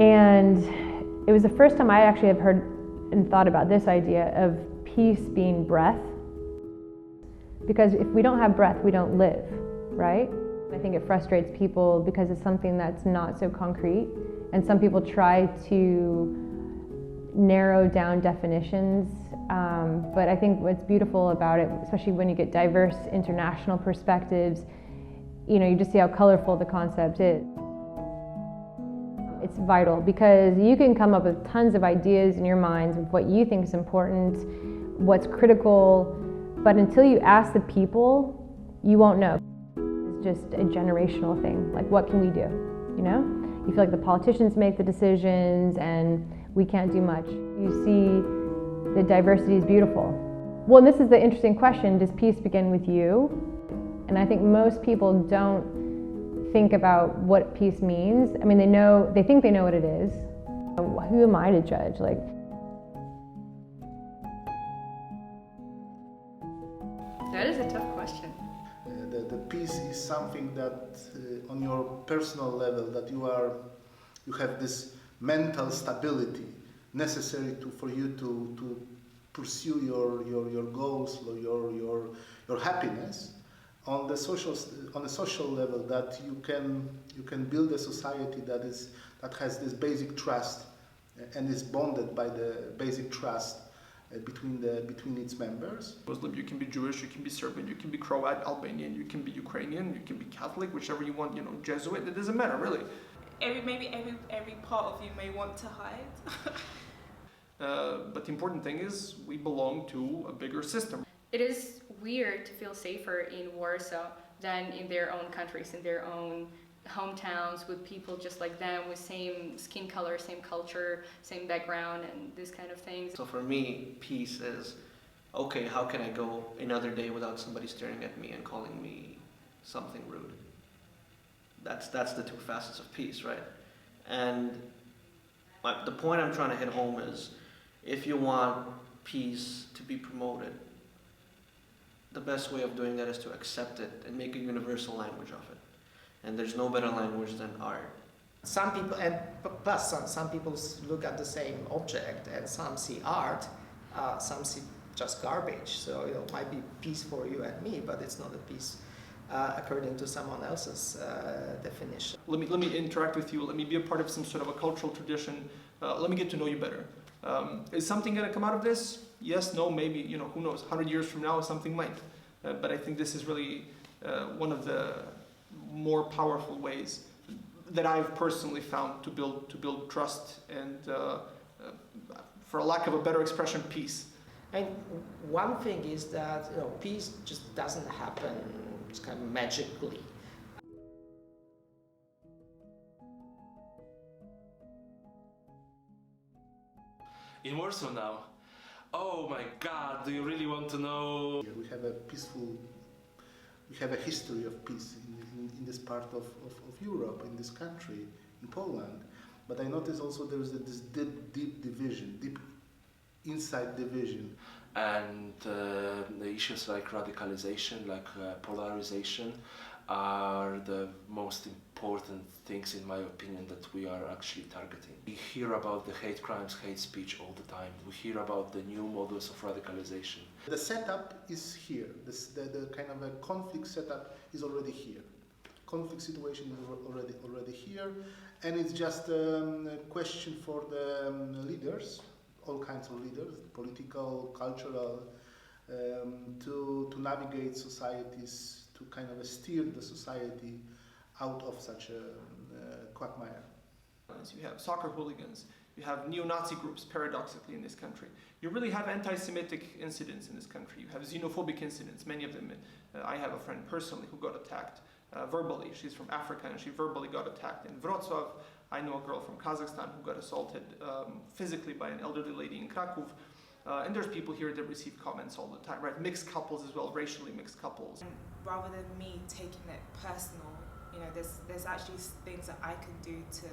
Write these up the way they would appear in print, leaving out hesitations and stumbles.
And it was the first time I actually have heard and thought about this idea of peace being breath. Because if we don't have breath, we don't live, right? I think it frustrates people because it's something that's not so concrete. And some people try to narrow down definitions. But I think what's beautiful about it, especially when you get diverse international perspectives, you just see how colorful the concept is. It's vital because you can come up with tons of ideas in your minds of what you think is important, what's critical, but until you ask the people, you won't know. It's just a generational thing. Like, what can we do? You feel like the politicians make the decisions and we can't do much. You see the diversity is beautiful. Well, and this is the interesting question, does peace begin with you? And I think most people don't think about what peace means. I mean, they think they know what it is. Who am I to judge? That is a tough question. The peace is something that on your personal level, that you have this mental stability necessary for you to pursue your goals, your happiness. On the social level, that you can build a society that has this basic trust and is bonded by the basic trust between its members. Muslim, you can be Jewish, you can be Serbian, you can be Croat, Albanian, you can be Ukrainian, you can be Catholic, whichever you want, Jesuit, it doesn't matter really. Every part of you may want to hide. But the important thing is we belong to a bigger system. It is weird to feel safer in Warsaw than in their own countries, in their own hometowns, with people just like them, with same skin color, same culture, same background, and this kind of things. So for me, peace is, okay, how can I go another day without somebody staring at me and calling me something rude? That's the two facets of peace, right? And the point I'm trying to hit home is, if you want peace to be promoted, the best way of doing that is to accept it and make a universal language of it. And there's no better language than art. Some people, and plus some people look at the same object, and some see art, some see just garbage. So it might be peace for you and me, but it's not a peace according to someone else's definition. Let me interact with you. Let me be a part of some sort of a cultural tradition. Let me get to know you better. Is something going to come out of this? Yes, no, maybe, who knows, 100 years from now something might. But I think this is really one of the more powerful ways that I've personally found to build trust and, for a lack of a better expression, peace. And one thing is that peace just doesn't happen kind of magically. In Warsaw now. Oh my God, do you really want to know? We have a history of peace in this part of Europe, in this country, in Poland. But I notice also there is this deep division, deep inside division. And the issues like radicalization, like polarization, are the most important things, in my opinion, that we are actually targeting. We hear about the hate crimes, hate speech all the time. We hear about the new models of radicalization. The setup is here. The kind of a conflict setup is already here. Conflict situation is already here, and it's just a question for the leaders, all kinds of leaders, political, cultural, to navigate societies, to kind of steer the society out of such a quagmire. You have soccer hooligans, you have neo-Nazi groups, paradoxically, in this country. You really have anti-Semitic incidents in this country. You have xenophobic incidents, many of them. I have a friend personally who got attacked verbally. She's from Africa and she verbally got attacked in Wrocław. I know a girl from Kazakhstan who got assaulted physically by an elderly lady in Kraków. And there's people here that receive comments all the time, right? Mixed couples as well, racially mixed couples. And rather than me taking it personal, there's actually things that I can do to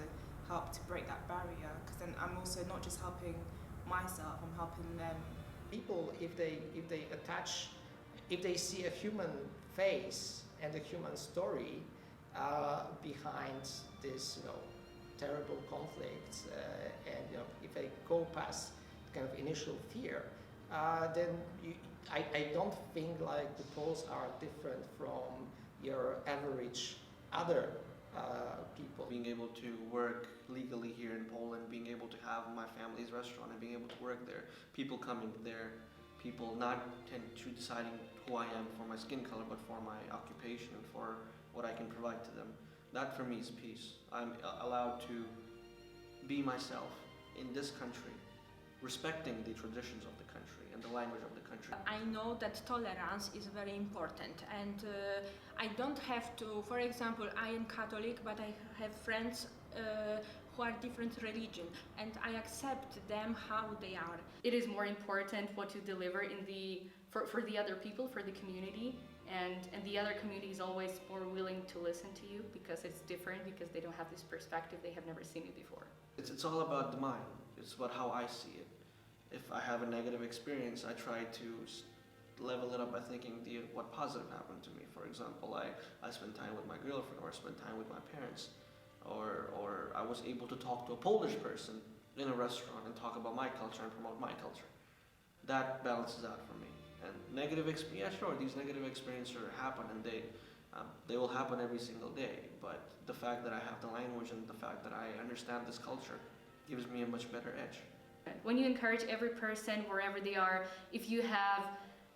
help to break that barrier. Because then I'm also not just helping myself, I'm helping them. People, if they see a human face and a human story behind this, terrible conflicts, and if I go past kind of initial fear, then I don't think like the Poles are different from your average other people. Being able to work legally here in Poland, being able to have my family's restaurant and being able to work there, people coming there, people not tend to deciding who I am for my skin color, but for my occupation and for what I can provide to them. That for me is peace. I'm allowed to be myself in this country, respecting the traditions of the country and the language of the country. I know that tolerance is very important, and I don't have to, for example, I am Catholic, but I have friends who are different religion, and I accept them how they are. It is more important what you deliver in for the other people, for the community, and the other community is always more willing to listen to you because it's different, because they don't have this perspective, they have never seen it before. It's all about the mind. It's about how I see it. If I have a negative experience, I try to level it up by thinking what positive happened to me. For example, I spent time with my girlfriend, or I spent time with my parents, or I was able to talk to a Polish person in a restaurant and talk about my culture and promote my culture. That balances out for me. And negative experience, yeah, sure, these negative experiences happen, and they will happen every single day. But the fact that I have the language and the fact that I understand this culture gives me a much better edge. When you encourage every person, wherever they are, if you have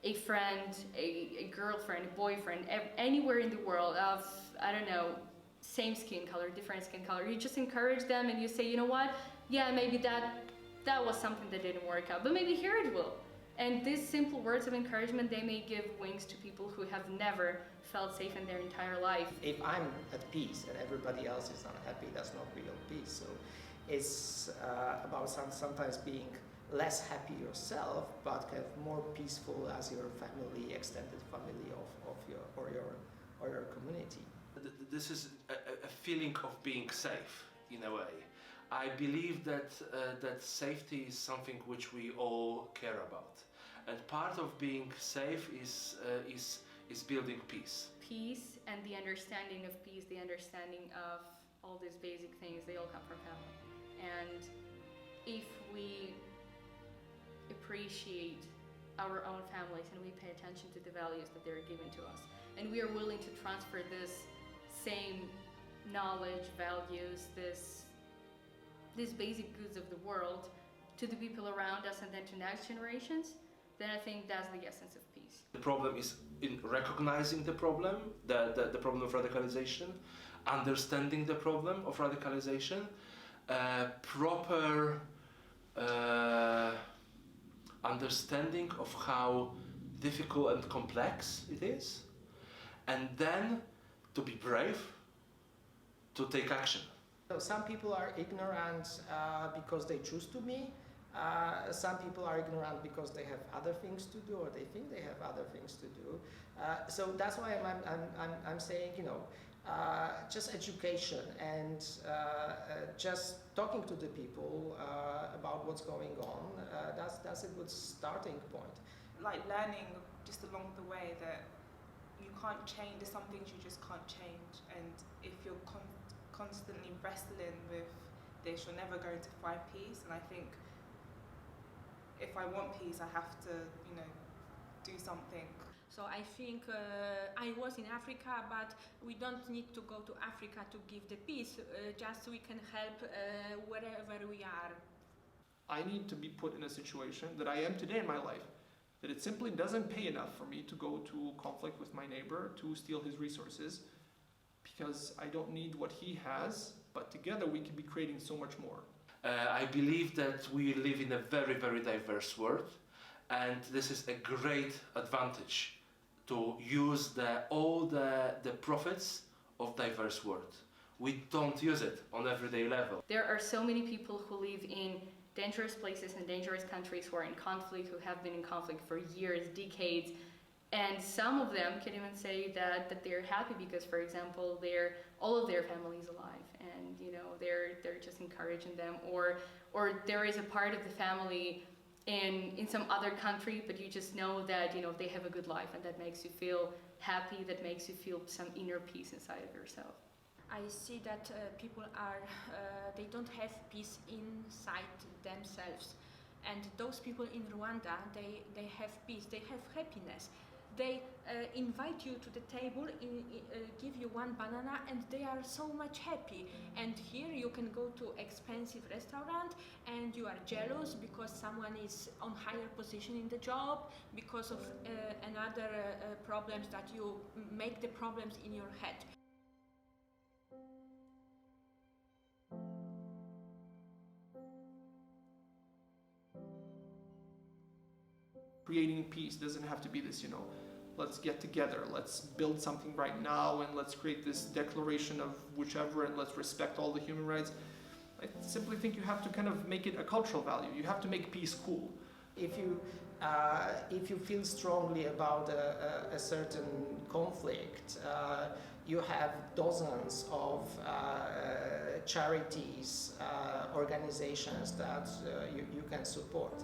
a friend, a girlfriend, a boyfriend, anywhere in the world of, I don't know, same skin color, different skin color, you just encourage them and you say, you know what, yeah, maybe that was something that didn't work out, but maybe here it will. And these simple words of encouragement, they may give wings to people who have never felt safe in their entire life. If I'm at peace and everybody else is unhappy, that's not real peace. So it's about sometimes being less happy yourself, but kind of more peaceful as your family, extended family of your community. This is a feeling of being safe in a way. I believe that that safety is something which we all care about, and part of being safe is building peace. Peace and the understanding of peace, the understanding of all these basic things, they all come from family. And if we appreciate our own families and we pay attention to the values that they're given to us, and we are willing to transfer this same knowledge, values, these basic goods of the world to the people around us and then to next generations, then I think that's the essence of peace. The problem is in recognizing the problem, the problem of radicalization, understanding the problem of radicalization, proper understanding of how difficult and complex it is, and then to be brave, to take action. So some people are ignorant because they choose to be. Some people are ignorant because they have other things to do, or they think they have other things to do. So that's why I'm saying, just education and just talking to the people about what's going on. That's a good starting point. Like learning just along the way that you can't change. There's some things you just can't change, and if you're constantly wrestling with this, you're never going to find peace. And I think if I want peace, I have to, do something. So I think I was in Africa, but we don't need to go to Africa to give the peace, just we can help wherever we are. I need to be put in a situation that I am today in my life, that it simply doesn't pay enough for me to go to conflict with my neighbor, to steal his resources, because I don't need what he has, but together we can be creating so much more. I believe that we live in a very, very diverse world, and this is a great advantage to use all the profits of diverse world. We don't use it on everyday level. There are so many people who live in dangerous places and dangerous countries who are in conflict, who have been in conflict for years, decades, and some of them can even say that they're happy because, for example, all of their family is alive, and they're just encouraging them, or there is a part of the family in some other country, but you just know that they have a good life, and that makes you feel happy, that makes you feel some inner peace inside of yourself. I see that people are, they don't have peace inside themselves. And those people in Rwanda, they have peace, they have happiness. They invite you to the table, give you one banana, and they are so much happy. And here you can go to expensive restaurant, and you are jealous because someone is on higher position in the job, because of another problems that you make the problems in your head. Creating peace doesn't have to be this, let's get together, let's build something right now, and let's create this declaration of whichever, and let's respect all the human rights. I simply think you have to kind of make it a cultural value. You have to make peace cool. If you feel strongly about a certain conflict, you have dozens of charities, organizations that you can support.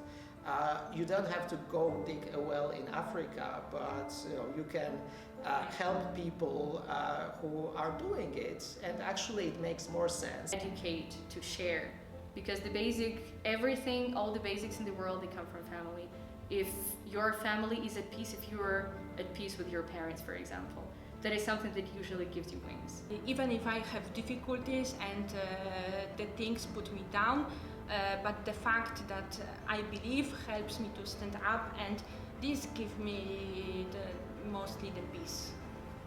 You don't have to go dig a well in Africa, but you can help people who are doing it, and actually it makes more sense. Educate, to share, because everything, all the basics in the world, they come from family. If your family is at peace, if you're at peace with your parents, for example, that is something that usually gives you wings. Even if I have difficulties and the things put me down, but the fact that I believe helps me to stand up, and this gives me mostly the peace.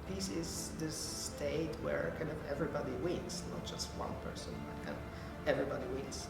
Peace is this state where kind of everybody wins, not just one person, but kind of everybody wins.